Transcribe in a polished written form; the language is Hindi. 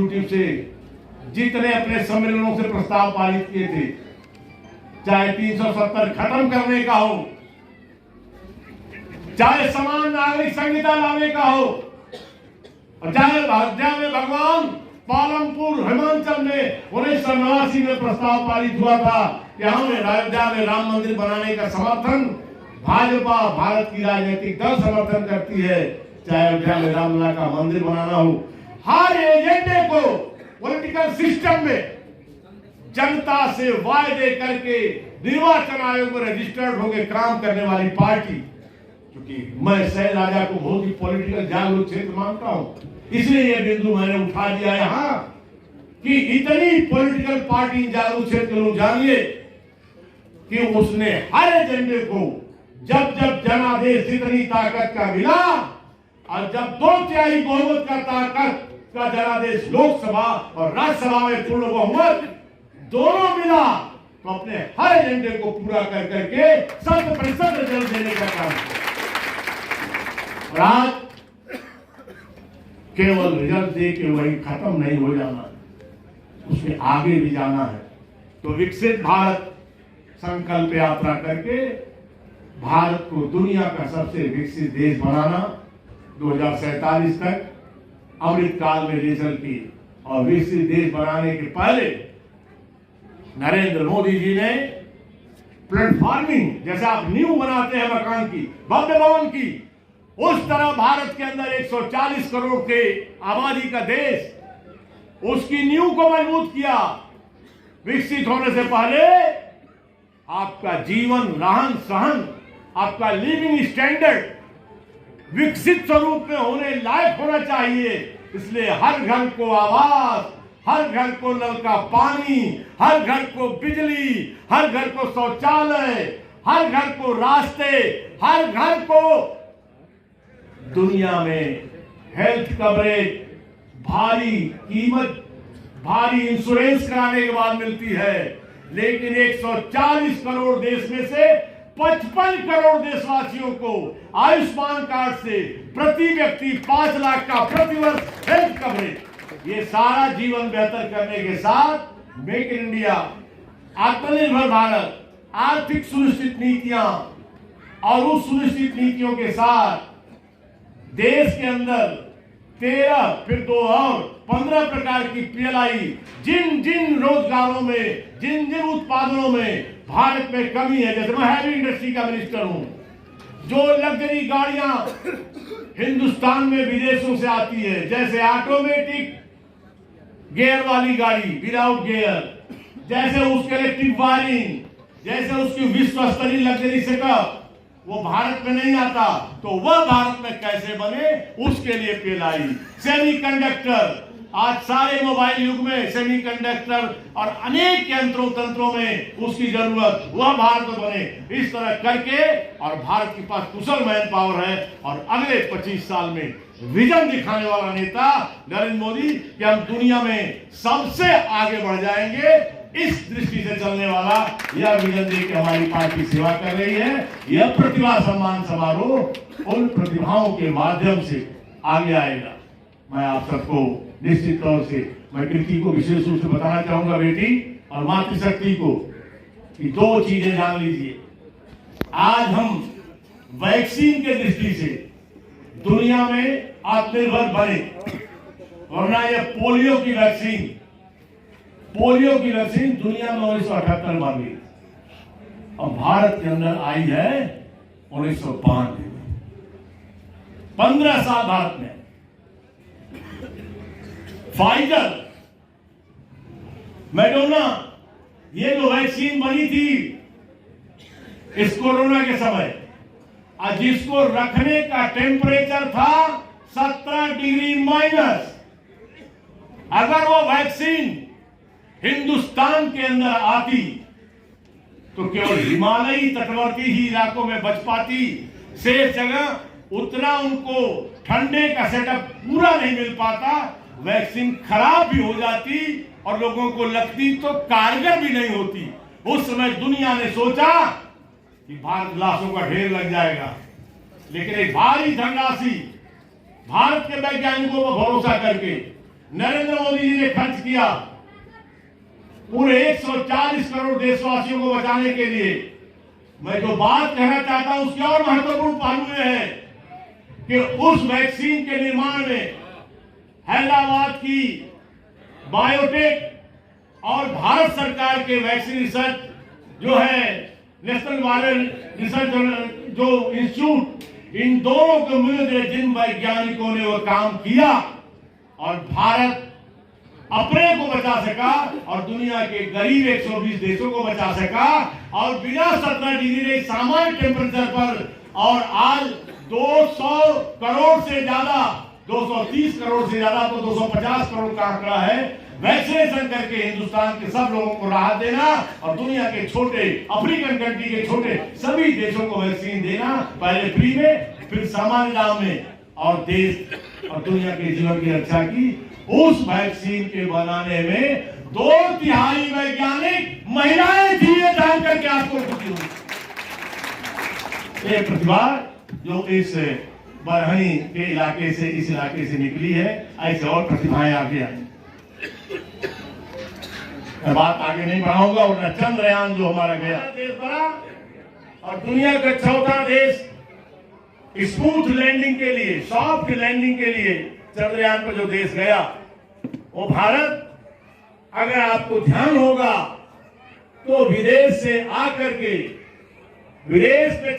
एग्जीक्यूटिव से जितने अपने सम्मेलनों से प्रस्ताव पारित किए थे, चाहे 370 खत्म करने का हो, चाहे समान नागरिक संहिता लाने का हो, और चाहे अयोध्या में भगवान पालमपुर हिमाचल में 1989 में प्रस्ताव पारित हुआ था कि हमें अयोध्या में राम मंदिर बनाने का समर्थन भाजपा भारत की राजनीतिक दल समर्थन करती है। चाहे अयोध्या में रामलला का मंदिर बनाना हो, हर एजेंडे को पॉलिटिकल सिस्टम में जनता से वायदे करके निर्वाचन आयोग में रजिस्टर्ड होकर काम करने वाली पार्टी, क्योंकि मैं सह राजा को बहुत ही पॉलिटिकल जागरूक क्षेत्र मानता हूं, इसलिए यह बिंदु मैंने उठा दिया यहां कि इतनी पॉलिटिकल पार्टी जागरूक क्षेत्र लोग जानिए कि उसने हर एजेंडे को जब जब जनादेश जितनी ताकत का मिला और जब 2/3 बहुमत का ताकत का जनादेश लोकसभा और राज्यसभा में पूर्ण बहुमत दोनों मिला, तो अपने हर एजेंडे को पूरा कर करके 100% रिजल्ट देने का काम किया। और आज केवल रिजल्ट दे के वही खत्म नहीं हो जाना, उसके आगे भी जाना है। तो विकसित भारत संकल्प यात्रा करके भारत को दुनिया का सबसे विकसित देश बनाना 2047 तक अमृतकाल में ले चलती, और विकसित देश बनाने के पहले नरेंद्र मोदी जी ने प्लेटफॉर्मिंग, जैसे आप नींव बनाते हैं मकान की, भव्य भवन की, उस तरह भारत के अंदर 140 करोड़ के आबादी का देश, उसकी नींव को मजबूत किया। विकसित होने से पहले आपका जीवन, रहन सहन, आपका लिविंग स्टैंडर्ड विकसित स्वरूप में होने लायक होना चाहिए। इसलिए हर घर को आवास, हर घर को नल का पानी, हर घर को बिजली, हर घर को शौचालय, हर घर को रास्ते, हर घर को दुनिया में हेल्थ कवरेज, भारी कीमत, भारी इंश्योरेंस कराने के बाद मिलती है। लेकिन 140 करोड़ देश में से 55 करोड़ देशवासियों को आयुष्मान कार्ड से प्रति व्यक्ति 5 लाख का प्रतिवर्ष हेल्थ कवरेज, ये सारा जीवन बेहतर करने के साथ मेक इन इंडिया, आत्मनिर्भर भारत, आर्थिक सुनिश्चित नीतियां, और उस सुनिश्चित नीतियों के साथ देश के अंदर 13 फिर 2 और 15 प्रकार की पीएलआई, जिन जिन रोजगारों में, जिन जिन उत्पादनों में भारत में कमी है, जैसे मैं हैवी इंडस्ट्री का मिनिस्टर हूं, जो लग्जरी गाड़ियां हिंदुस्तान में विदेशों से आती है, जैसे ऑटोमेटिक गियर वाली गाड़ी विदाउट गियर, जैसे उसके इलेक्ट्रिक वायरिंग, जैसे उसकी विश्व स्तरीय लग्जरी सेटअप, वो भारत में नहीं आता, तो वह भारत में कैसे बने, उसके लिए पीएलआई। सेमीकंडक्टर, आज सारे मोबाइल युग में सेमीकंडक्टर और अनेक यंत्रों तंत्रों में उसकी जरूरत, वह भारत में बने। इस तरह करके, और भारत के पास कुशल मैन पावर है, और अगले 25 साल में विजन दिखाने वाला नेता नरेंद्र मोदी कि हम दुनिया में सबसे आगे बढ़ जाएंगे, इस दृष्टि से चलने वाला यह विजन देकर हमारी पार्टी सेवा कर रही है। यह प्रतिभा सम्मान समारोह उन प्रतिभाओं के माध्यम से आगे आएगा। मैं आप सबको निश्चित तौर से, मैं कृति को विशेष रूप से बताना चाहूंगा, बेटी और मातृशक्ति को, कि 2 चीजें जान लीजिए। आज हम वैक्सीन के दृष्टि से दुनिया में आत्मनिर्भर बने, वरना यह पोलियो की वैक्सीन दुनिया में 1978 में बनी, और भारत के अंदर आई है 1992 में। 15 साल भारत में। फाइजर, मेडोना, ये जो वैक्सीन बनी थी इस कोरोना के समय, और जिसको रखने का टेम्परेचर था 17 डिग्री माइनस, अगर वो वैक्सीन हिंदुस्तान के अंदर आती तो केवल हिमालयी तटवर्ती ही इलाकों में बच पाती, शेष जगह उतना उनको ठंडे का सेटअप पूरा नहीं मिल पाता, वैक्सीन खराब भी हो जाती और लोगों को लगती तो कारगर भी नहीं होती। उस समय दुनिया ने सोचा कि भारत लाशों का ढेर लग जाएगा, लेकिन एक भारी धनराशि भारत के वैज्ञानिकों को भरोसा करके नरेंद्र मोदी जी ने खर्च किया पूरे 140 करोड़ देशवासियों को बचाने के लिए। मैं जो बात कहना चाहता हूं उसके और महत्वपूर्ण पहलू यह है कि उस वैक्सीन के निर्माण में हैदराबाद की बायोटेक और भारत सरकार के वैक्सीन रिसर्च जो है नेशनल वायरल रिसर्च जो इंस्टीट्यूट, इन दोनों को मिलकर जिन वैज्ञानिकों ने वो काम किया और भारत अपने को बचा सका और दुनिया के करीब 120 देशों को बचा सका और बिना 17 डिग्री सामान्य टेम्परेचर पर, और आज 200 करोड़ से ज्यादा, 230 करोड़ से ज्यादा तो 250 करोड़ का आंकड़ा है, वैक्सीनेशन करके हिंदुस्तान के सब लोगों को राहत देना और दुनिया के छोटे अफ्रीकन कंट्री के छोटे सभी देशों को वैक्सीन देना, पहले फ्री में फिर सामान्य दाम में, और देश और दुनिया के जीवन की रक्षा की। उस वैक्सीन के बनाने में 2/3 वैज्ञानिक महिलाएं थी, ये जान करके आपको खुशी हुई। ये प्रतिभा जो इस बरहनी के इलाके से, इस इलाके से निकली है, ऐसे और प्रतिभाएं आगे आई। मैं बात आगे नहीं बढ़ाऊंगा। और चंद्रयान जो हमारा गया देश बना और दुनिया का चौथा देश स्मूथ लैंडिंग के लिए, सॉफ्ट लैंडिंग के लिए चंद्रयान पर जो देश गया वो भारत। अगर आपको ध्यान होगा तो विदेश से आकर के, विदेश में